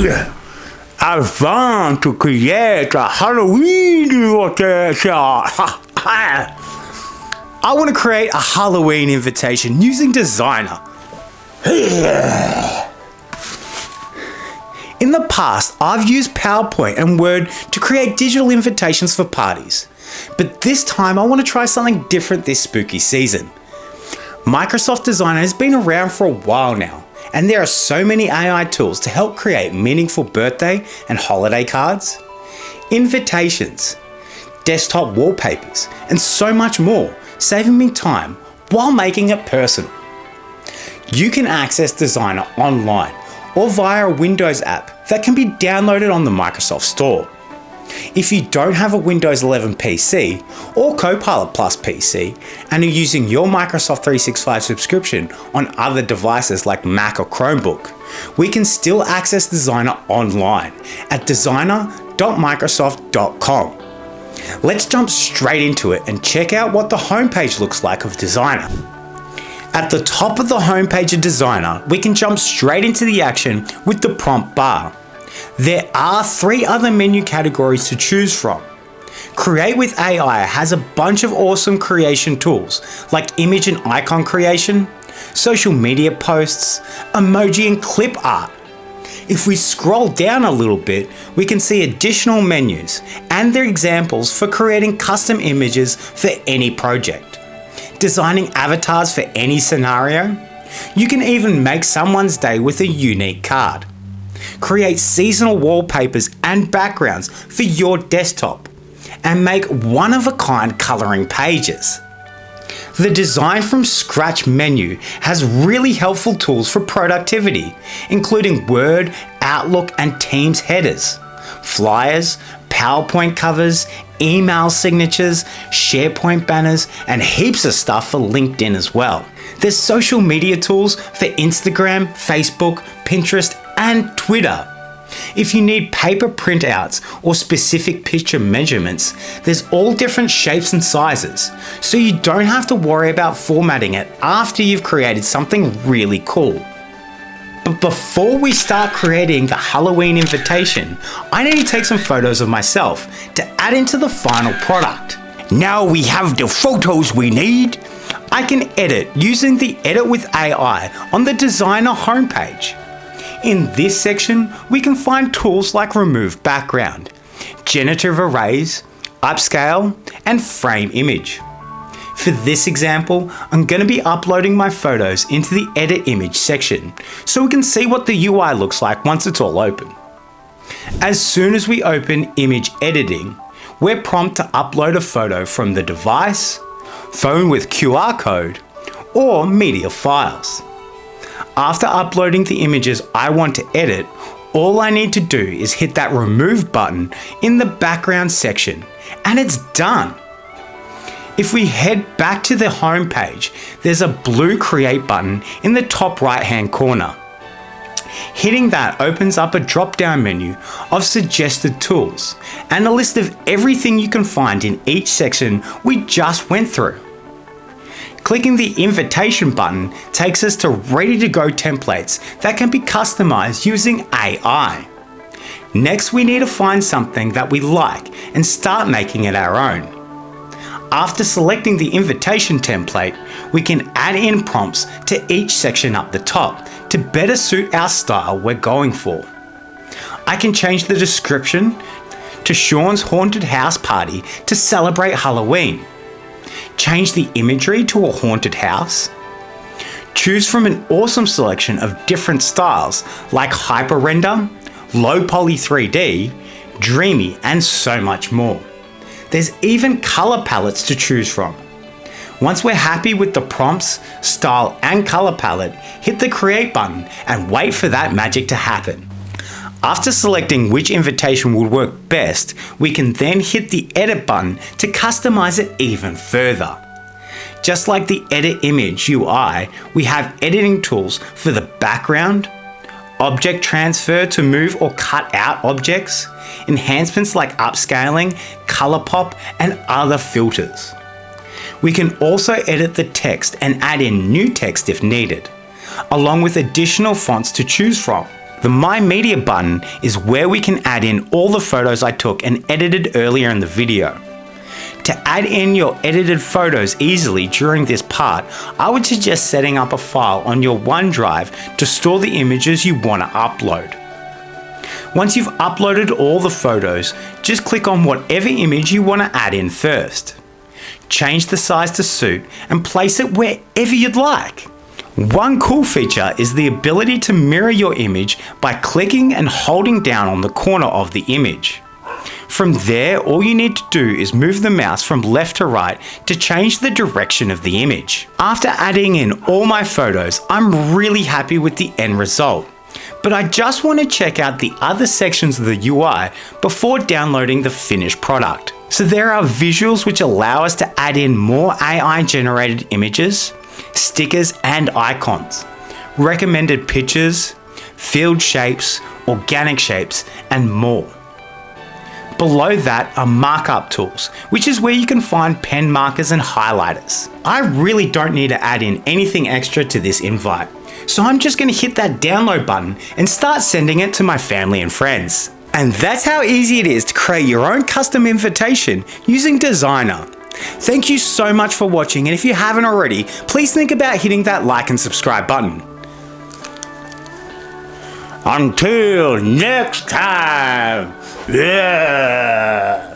I want to create a Halloween. I want to create a Halloween invitation using Designer. In the past, I've used PowerPoint and Word to create digital invitations for parties. But this time I want to try something different this spooky season. Microsoft Designer has been around for a while now, and there are so many AI tools to help create meaningful birthday and holiday cards, invitations, desktop wallpapers, and so much more, saving me time while making it personal. You can access Designer online or via a Windows app that can be downloaded on the Microsoft Store. If you don't have a Windows 11 PC or Copilot Plus PC and are using your Microsoft 365 subscription on other devices like Mac or Chromebook, we can still access Designer online at designer.microsoft.com. Let's jump straight into it and check out what the homepage looks like of Designer. At the top of the homepage of Designer, we can jump straight into the action with the prompt bar. There are 3 other menu categories to choose from. Create with AI has a bunch of awesome creation tools like image and icon creation, social media posts, emoji and clip art. If we scroll down a little bit, we can see additional menus and their examples for creating custom images for any project. Designing avatars for any scenario. You can even make someone's day with a unique card. Create seasonal wallpapers and backgrounds for your desktop. And make one-of-a-kind coloring pages. The Design from Scratch menu has really helpful tools for productivity, including Word, Outlook, and Teams headers, flyers, PowerPoint covers, email signatures, SharePoint banners, and heaps of stuff for LinkedIn as well. There's social media tools for Instagram, Facebook, Pinterest, and Twitter. If you need paper printouts or specific picture measurements, there's all different shapes and sizes, so you don't have to worry about formatting it after you've created something really cool. But before we start creating the Halloween invitation, I need to take some photos of myself to add into the final product. Now we have the photos we need. I can edit using the Edit with AI on the Designer homepage. In this section, we can find tools like Remove Background, Generative Arrays, Upscale, and Frame Image. For this example, I'm going to be uploading my photos into the Edit Image section, so we can see what the UI looks like once it's all open. As soon as we open Image Editing, we're prompted to upload a photo from the device, phone with QR code, or media files. After uploading the images I want to edit, all I need to do is hit that Remove button in the background section, and it's done. If we head back to the home page, there's a blue Create button in the top right hand corner. Hitting that opens up a drop down menu of suggested tools and a list of everything you can find in each section we just went through. Clicking the invitation button takes us to ready to go templates that can be customized using AI. Next, we need to find something that we like and start making it our own. After selecting the invitation template, we can add in prompts to each section up the top to better suit our style we're going for. I can change the description to Sean's haunted house party to celebrate Halloween. Change the imagery to a haunted house. Choose from an awesome selection of different styles like hyper render, low poly 3D, dreamy, and so much more. There's even color palettes to choose from. Once we're happy with the prompts, style, and color palette, hit the Create button and wait for that magic to happen. After selecting which invitation would work best, we can then hit the Edit button to customize it even further. Just like the Edit Image UI, we have editing tools for the background, object transfer to move or cut out objects, enhancements like upscaling, color pop, and other filters. We can also edit the text and add in new text if needed, along with additional fonts to choose from. The My Media button is where we can add in all the photos I took and edited earlier in the video. To add in your edited photos easily during this part, I would suggest setting up a file on your OneDrive to store the images you want to upload. Once you've uploaded all the photos, just click on whatever image you want to add in first. Change the size to suit and place it wherever you'd like. One cool feature is the ability to mirror your image by clicking and holding down on the corner of the image. From there, all you need to do is move the mouse from left to right to change the direction of the image. After adding in all my photos, I'm really happy with the end result. But I just want to check out the other sections of the UI before downloading the finished product. So there are visuals which allow us to add in more AI generated images, stickers and icons, recommended pictures, field shapes, organic shapes and more. Below that are markup tools, which is where you can find pen markers and highlighters. I really don't need to add in anything extra to this invite, so I'm just going to hit that download button and start sending it to my family and friends. And that's how easy it is to create your own custom invitation using Designer. Thank you so much for watching, and if you haven't already, please think about hitting that like and subscribe button. Until next time, yeah.